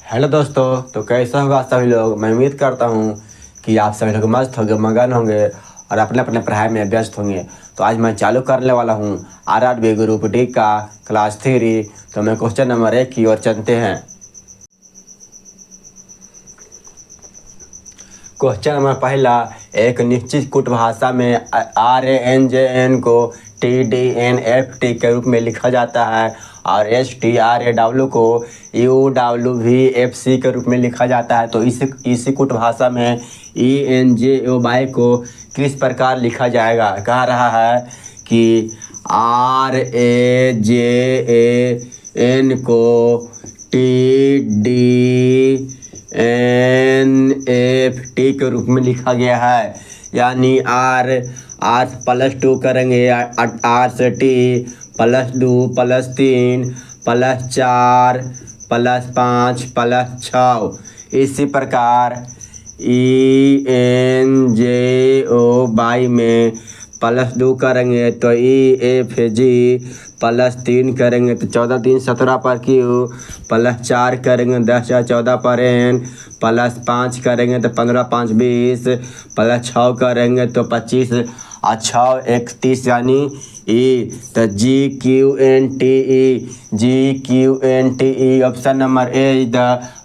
Hello दोस्तों, तो कैसा होगा सभी लोग। मैं उम्मीद करता हूँ कि आप सभी लोग मस्त होंगे, मगन होंगे और अपने अपने पढ़ाई में व्यस्त होंगे। तो आज मैं चालू करने वाला हूँ RRB ग्रुप डी का क्लास 3। तो मैं क्वेश्चन नंबर 1 की ओर चलते हैं। क्वेश्चन नंबर पहला, एक निश्चित कूट भाषा में RANJN को TDNFT के रूप में लिखा जाता है और STRAW को UWVFC के रूप में लिखा जाता है। तो इसी कूट भाषा में ENJOY को किस प्रकार लिखा जाएगा। कह रहा है कि RAJAN को TDNFT के रूप में लिखा गया है, यानी R +2 करेंगे, R से T +2 +3 +4 +5 +6। इसी प्रकार ENJOY में +2 करेंगे तो EFG +3 करेंगे तो 14 3 17 पर Q +4 करेंगे 10 14 पर N +5 करेंगे तो 15 5 20 +6 करेंगे तो 25 और 6 31 यानी E। तो GQNTE option number A is the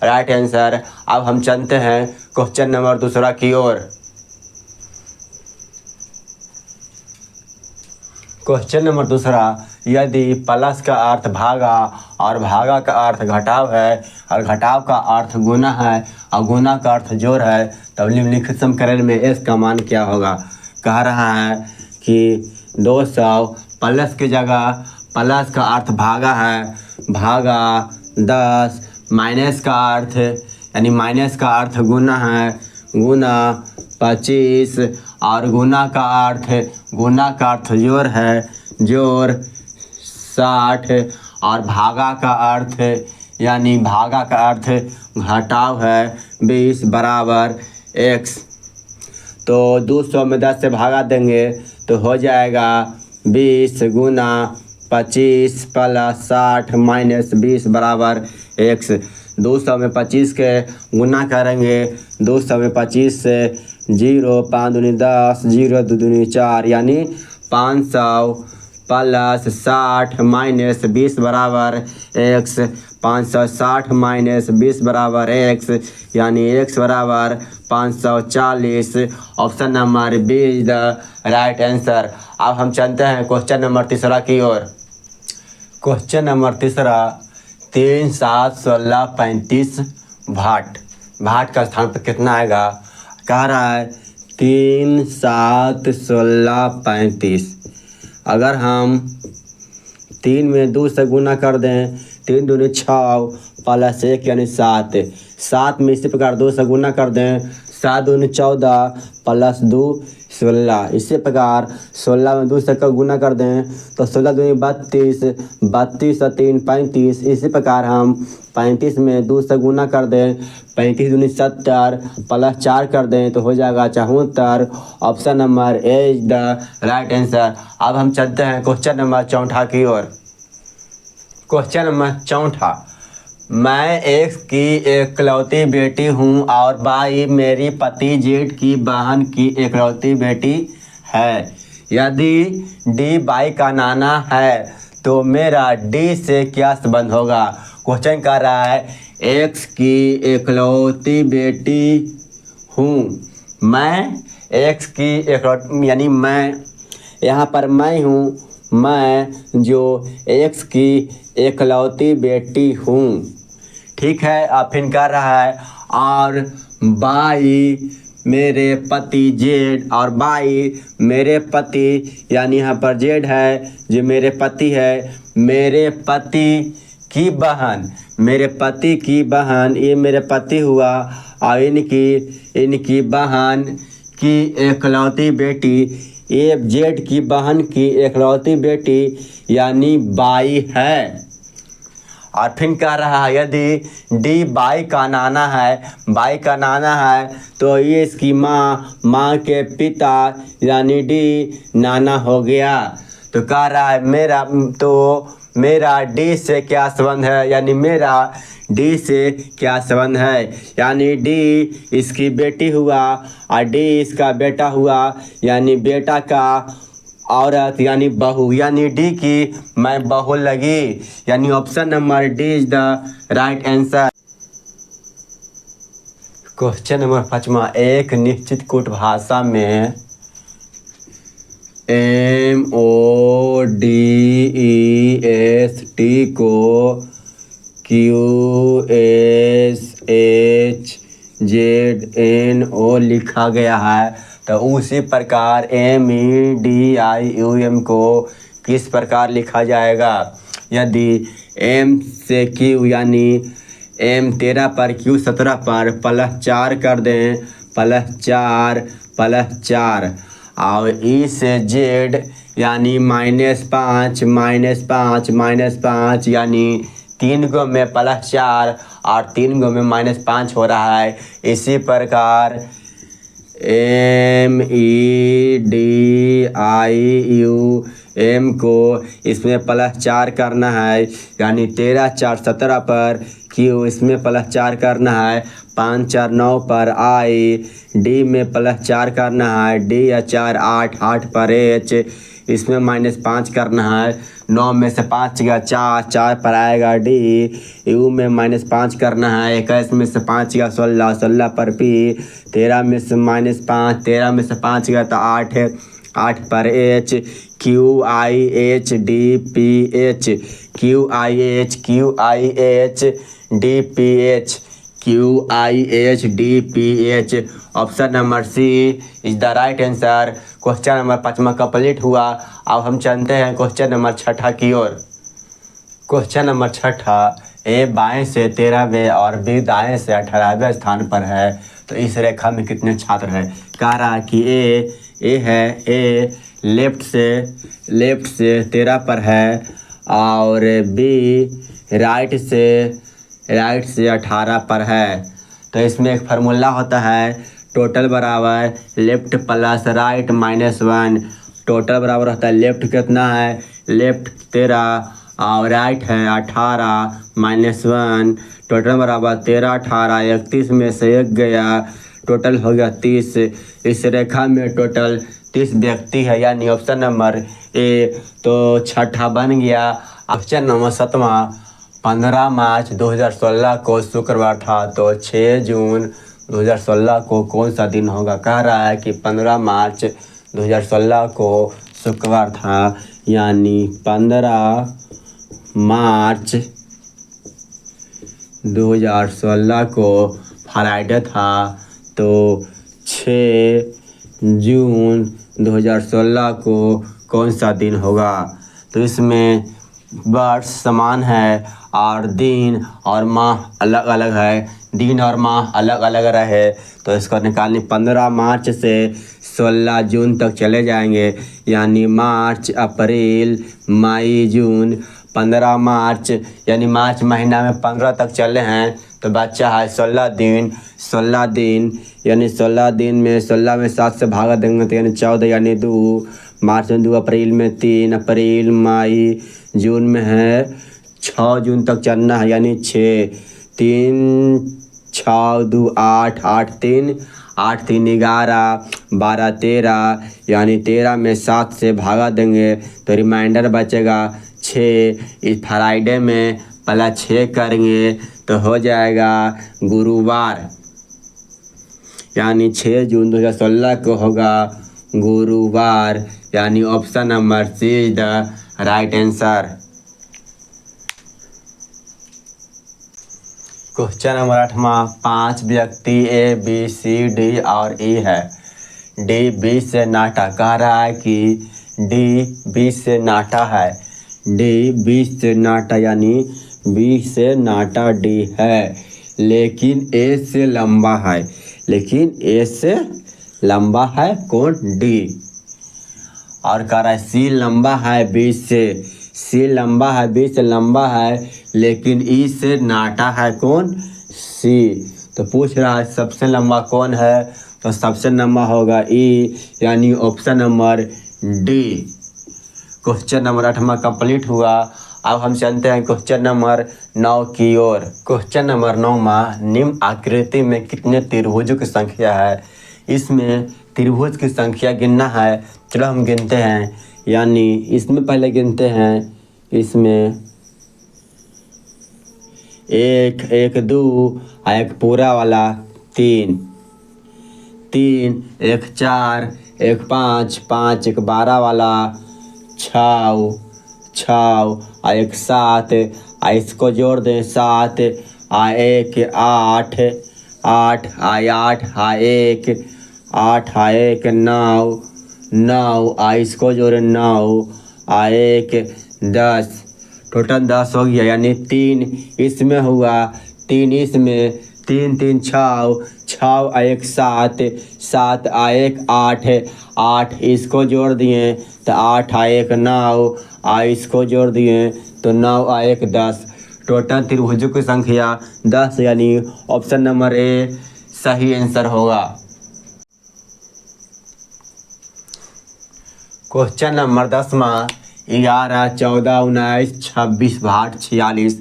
right answer. अब हम चलते हैं क्वेश्चन नंबर दूसरा की ओर। क्वेश्चन नंबर दूसरा, यदि प्लस का अर्थ भागा और भागा का अर्थ घटाव है और घटाव का अर्थ गुना है और गुना का अर्थ जोड़ है, तब निम्नलिखित समीकरण में S का मान क्या होगा। कह रहा है कि 200 प्लस की जगह प्लस का अर्थ भागा है, भागा 10 माइनस का अर्थ यानी माइनस का अर्थ गुना है, गुना 25 और गुना का अर्थ जोड़ है, जोड़ 60 और भागा का अर्थ यानी भागा का अर्थ घटाव है 20 बराबर x। तो 200 में 10 से भागा देंगे तो हो जाएगा 20 गुना 25 + 60 - 20 बराबर x। 200 में 25 के गुना करेंगे, 200 में 25 से 0 5 दूनी 10 0 2 दूनी 4 यानी 500 + 60 - 20 बराबर x। 560 - 20 बराबर x यानी x बराबर 540। Option number B is the right answer. अब हम चलते हैं क्वेश्चन नंबर तीसरा की ओर। क्वेश्चन नंबर तीसरा, 3 7 16 35 वाट। वाट का स्थान पर कितना आएगा। कह रहा है 3 7 16 35। अगर हम 3 में 2 से गुना कर दें, 3 दूनी 6 + 1 यानी 7। 7 में इसी प्रकार 2 से गुना कर दें, 7 दूनी 14 + 2 16। इसी प्रकार 16 में 2 से गुना कर दें तो 16 दूनी 32 32 और 3 35। इसी प्रकार हम 35 में 2 से गुना कर दें, 35 दूनी 70 + 4 कर दें तो हो जाएगा 74। Option number A is the right answer. अब हम चलते हैं क्वेश्चन नंबर चौथा की ओर। क्वेश्चन नंबर चौथा, मैं एक्स की एकलौती बेटी हूँ और बाई मेरी पति जेठ की बहन की एकलौती बेटी है। यदि डी बाई का नाना है तो मेरा डी से क्या संबंध होगा। क्वेश्चन कर रहा है एक्स की एकलौती बेटी हूँ, मैं एक्स की एकलौती यानी मैं यहाँ पर मैं हूँ, मैं जो एक्स की एकलौती बेटी हूँ। ठीक है। अब फिर कर रहा है और बाई मेरे पति जेड और बाई मेरे पति यानी यहाँ पर जेड है जो मेरे पति है, मेरे पति की बहन, मेरे पति की बहन ये मेरे पति हुआ और इनकी बहन की एकलौती बेटी, ये जेड की बहन की एकलौती बेटी यानी बाई है। और फिर कह रहा है यदि डी बाई का नाना है, बाई का नाना है तो ये इसकी माँ के पिता यानी डी नाना हो गया। तो कह रहा है मेरा डी से क्या संबंध है, यानी मेरा डी से क्या संबंध है, यानी डी इसकी बेटी हुआ और डी इसका बेटा हुआ, यानी बेटा का औरत यानी बहू, यानी डी की मैं बहू लगी, यानी option number D is the right answer. Question number 5वां, एक निश्चित कूट भाषा में MODEST को QSHZNO लिखा गया है, तो उसी प्रकार MEDIUM को किस प्रकार लिखा जाएगा। यदि M से Q यानी M 13 पर Q 17 पर +4 कर दें, +4 और E से Z यानी -5 यानी 3 गो में +4 और 3 गो में -5 हो रहा है। इसी प्रकार MEDIUM को इसमें +4 करना है, यानी 13 4 17 पर Q इसमें +4 करना है, 5 4 9 पर I D में +4 करना है, D या 4 8 पर H इसमें -5 करना है, 9 में से 5 गया 4 पर आएगा D, U में -5 करना है, 21 में से 5 गया 16 पर P, 13 में से -5 13 में से 5 गया तो 8 पर H, QIHDPH QIHDPH option number C is the right answer. Question number 5वां कंप्लीट हुआ। अब हम चलते हैं क्वेश्चन नंबर 6 की ओर। क्वेश्चन नंबर 6, ए बाएं से 13वें और बी दाएं से 18वें स्थान पर है, तो इस रेखा में कितने छात्र हैं। कह रहा है कि ए है, ए लेफ्ट से 13 पर है और बी राइट से 18 पर है। तो इसमें एक फार्मूला होता है, टोटल बराबर लेफ्ट प्लस राइट -1। टोटल बराबर होता है लेफ्ट कितना है, लेफ्ट 13 और राइट है 18 -1। टोटल बराबर 13 18 31 में से 1 गया, टोटल हो गया 30। इस रेखा में टोटल 30 व्यक्ति है, यानी ऑप्शन नंबर ए तो 6 बन गया। ऑप्शन नंबर 7वां, 15 मार्च 2016 को शुक्रवार था, तो 6 जून 2016 को कौन सा दिन होगा। कह रहा है कि 15 मार्च 2016 को शुक्रवार था, यानी 15 मार्च 2016 को फ्राइडे था, तो 6 जून 2016 को कौन सा दिन होगा। तो इसमें वर्ष समान है और दिन और माह अलग अलग है, दिन और माह अलग अलग रहे तो इसको निकालने 15 मार्च से 16 जून तक चले जाएंगे, यानी मार्च अप्रैल मई जून। 15 मार्च यानी मार्च महीना में 15 तक चले हैं, तो बच्चा है 16 दिन यानी 16 दिन में 16 में 7 से भागा देंगे तो यानी 14 यानी 2। मार्च में 2, अप्रैल में 3, अप्रैल मई जून में है 6 जून तक चलना है, यानी 6 3 6 2 8 8 3 11 12 13, यानी 13 में 7 से भागा देंगे तो रिमाइंडर बचेगा 6। इस फ्राइडे में पहला 6 करेंगे तो हो जाएगा गुरुवार, यानी 6 जून 2016 को होगा गुरुवार, यानी option number C is the right answer. Question number 8वां, 5 व्यक्ति ए बी सी डी और ई है, डी बी से नाटा। कह रहा है कि डी बी से नाटा है, डी बी से नाटा यानी बी से नाटा डी है, लेकिन ए से लंबा है, लेकिन ए से लंबा है कौन, डी। और कह रहा है सी लंबा है बी से, सी लंबा है बी से लंबा है, लेकिन ई से नाटा है कौन, सी। तो पूछ रहा है सबसे लंबा कौन है, तो सबसे लंबा होगा ई, यानी option number D. Question number 8वां कंप्लीट हुआ। अब हम चलते हैं क्वेश्चन नंबर 9 की ओर। क्वेश्चन नंबर 9 में निम्न आकृति में कितने त्रिभुजों की संख्या है। इसमें त्रिभुज की संख्या गिनना है। चलो हम गिनते हैं, यानी इसमें पहले गिनते हैं। इसमें 1 1 2 और एक पूरा वाला 3 3 1 4 1 5 5 1 12 वाला 6 और एक 7 और इसको जोड़ दें 7 और 1 8 8 और 8 और 1 8 और 1 9 9 और इसको जोड़ें 9 और 1 10। टोटल 10 हो गया, यानी 3 इसमें हुआ, 3 इसमें, 3 3 6 और 1 7 7 और 1 8 8 इसको जोड़ दिए तो 8 और 1 9 और इसको जोड़ दिए तो 9 और 1 10। टोटल त्रिभुजों की संख्या 10, यानी ऑप्शन नंबर ए सही आंसर होगा। क्वेश्चन नंबर 10 में 11 14 19 26 भाट 46,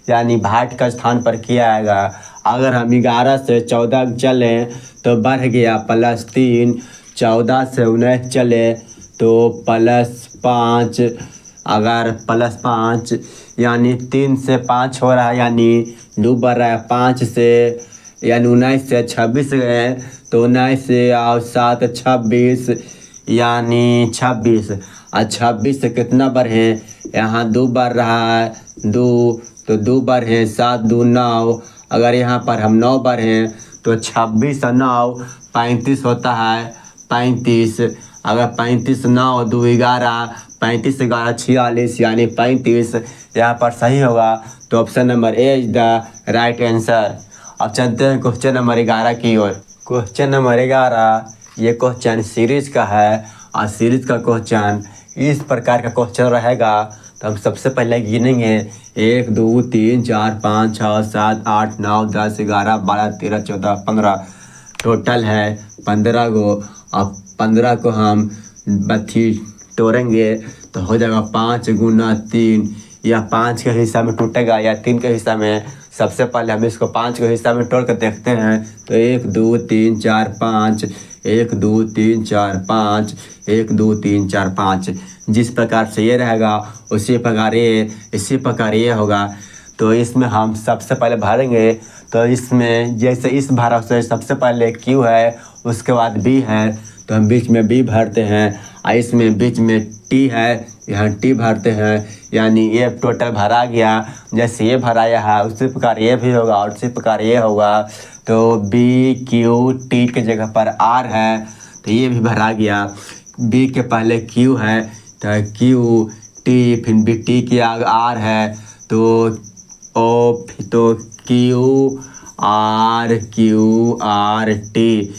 यानी भाट का स्थान पर किया आएगा। अगर हम 11 से 14 चलें तो बढ़ गया +3, 14 से 19 चले तो +5, अगर +5 यानी 3 से 5 हो रहा है, यानी 2 बढ़ रहा है 5 से, यानी 19 से 26 गए तो 19 से और 7 26, यानी 26 और 26 से कितना बढ़े, यहाँ 2 बढ़ रहा है 2 तो 2 बढ़े 7 2 9, अगर यहाँ पर हम 9 बढ़े तो 26 और 9 35 होता है 35, अगर 35 9 2 11 35 11 46, यानी 35 यहाँ पर सही होगा। तो option number A is the right answer. अब चलते हैं क्वेश्चन नंबर 11 की ओर। क्वेश्चन नंबर 11 ये क्वेश्चन सीरीज का है, और सीरीज का क्वेश्चन इस प्रकार का क्वेश्चन रहेगा। तो हम सबसे पहले गिनेंगे 1 2 3 4 5 6 7 8 9 10 11 12 13 14 15, टोटल है 15 गो। अब 15 को हम बत्ती तोड़ेंगे तो हो जाएगा 5 गुना 3, या 5 के हिस्सा में टूटेगा या 3 के हिस्सा में। सबसे पहले हम इसको 5 के हिस्सा में तोड़ कर देखते हैं तो 1 2 3 4 5 1 2 3 4 5 1 2 3 4 5, जिस प्रकार से ये रहेगा उसी प्रकार ये, इसी प्रकार ये होगा। तो इसमें हम सबसे पहले भरेंगे, तो इसमें जैसे इस भरा से सबसे पहले क्यू है, उसके बाद बी है, तो हम बीच में बी भरते हैं, और इसमें बीच में टी है, यहाँ टी भरते हैं, यानी ये टोटल भरा गया। जैसे ये भराया है उसी प्रकार ये भी होगा और उसी प्रकार ये होगा। तो बी क्यू टी के जगह पर आर है तो ये भी भरा गया। बी के पहले क्यू है तो क्यू टी, फिर बी टी के आगे आर है तो ओ, तो क्यू आर टी,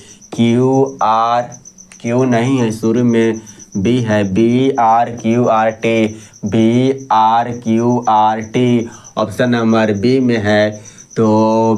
क्यू नहीं है, शुरू में बी है, B R Q R T option number B में है। तो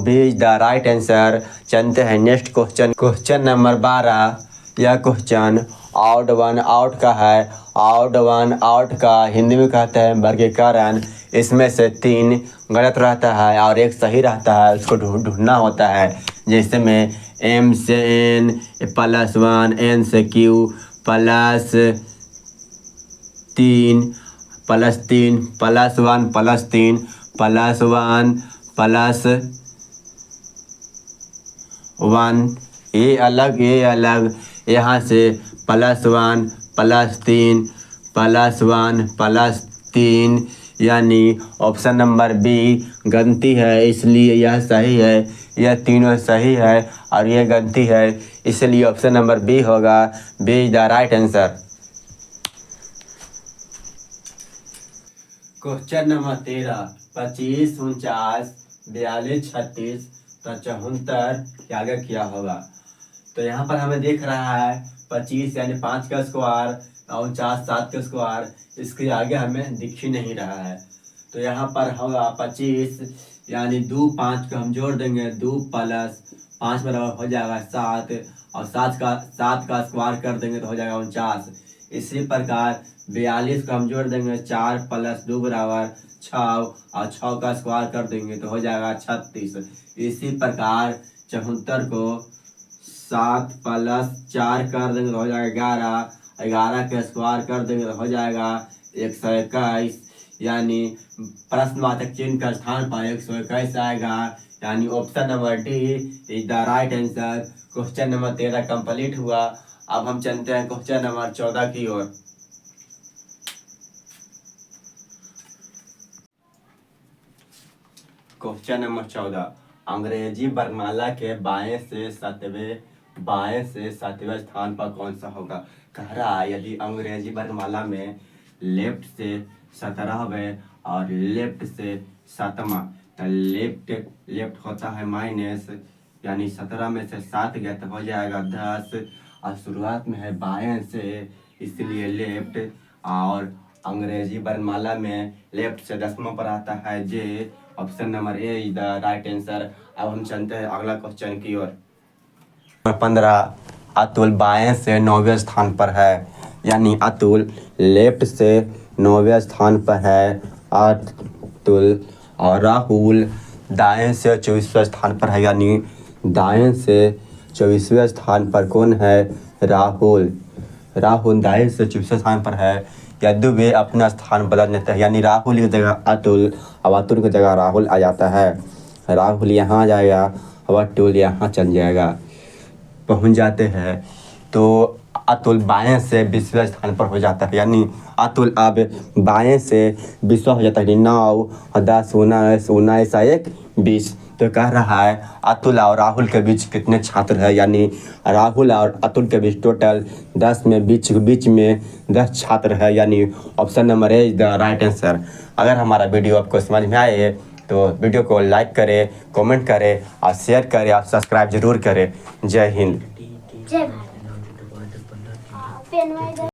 B is the right answer. चलते हैं नेक्स्ट क्वेश्चन। क्वेश्चन नंबर 12, यह क्वेश्चन आउट वन आउट का है। आउट वन आउट का हिंदी में कहते हैं वर्गीकरण। इसमें से 3 गलत रहता है और 1 सही रहता है, उसको ढूंढना होता है। जैसे में M से N +1, N से Q +3 +1 +3 +1, ये अलग, यहाँ से +1 +3 यानी ऑप्शन नंबर बी गलती है, इसलिए यह सही है। यह तीनों सही है और यह गलती है, इसलिए ऑप्शन नंबर बी होगा। B is the right answer. Question number 13, 25 49 42 36 74 के आगे क्या होगा। तो यहाँ पर हमें दिख रहा है 25 यानी 5 का स्क्वायर और 49 7 का स्क्वायर, इसके आगे हमें दिख ही नहीं रहा है। तो यहाँ पर होगा 25 यानी 2 5 को हम जोड़ देंगे, 2 + 5 बराबर हो जाएगा 7, और 7 का स्क्वायर कर देंगे तो हो जाएगा 49। इसी प्रकार 42 को हम जोड़ देंगे, 4 + 2 बराबर 6 और 6 का स्क्वायर कर देंगे तो हो जाएगा 36। इसी प्रकार 74 को 7 + 4 कर देंगे तो हो जाएगा 11। 11 के स्क्वायर कर देंगे तो हो जाएगा 121। यानी प्रश्नवाचक चिन्ह का स्थान पर 121 आएगा। यानी option number D is the right answer. Question number 13 complete हुआ। अब हम चलते हैं क्वेश्चन नंबर 14 की ओर। क्वेश्चन नंबर 14, अंग्रेजी वर्णमाला के बाएं से 7वें स्थान पर कौन सा होगा। कह रहा है यदि अंग्रेजी वर्णमाला में लेफ्ट से 17वें और लेफ्ट से 7वां, तो लेफ्ट होता है माइनस, यानी 17 में से 7 गया तो हो जाएगा 10। और शुरुआत में है बाएं से, इसलिए लेफ्ट। और अंग्रेजी वर्णमाला में लेफ्ट से 10वां पर आता है J. Option number A is the right answer. अब हम चलते हैं अगला क्वेश्चन की ओर। 15, अतुल बाएं से 9वें स्थान पर है। यानी अतुल लेफ्ट से 9वें स्थान पर है अतुल। और राहुल दाएं से 24वें स्थान पर है। यानी दाएं से 24वें स्थान पर कौन है, राहुल। राहुल दाएं से 24वें स्थान पर है। यदि वे अपना स्थान बदल लेते हैं, यानी राहुल की जगह अतुल और अतुल की जगह राहुल आ जाता है। राहुल यहाँ आ जाएगा और अतुल यहाँ चल जाएगा। पहुँच जाते हैं तो अतुल बाएं से 20वें स्थान पर हो जाता है। यानी अतुल अब बाएं से 20वां हो जाता है। 9 और 10 19 19 और 1 20। तो कह रहा है अतुल और राहुल के बीच कितने छात्र हैं। यानी राहुल और अतुल के बीच टोटल 10 में बीच में 10 छात्र है। यानी option number A is the right answer. अगर हमारा वीडियो आपको समझ में आए तो वीडियो को लाइक करें, कमेंट करें और शेयर करें और सब्सक्राइब जरूर करें। जय हिंद। जय भारत।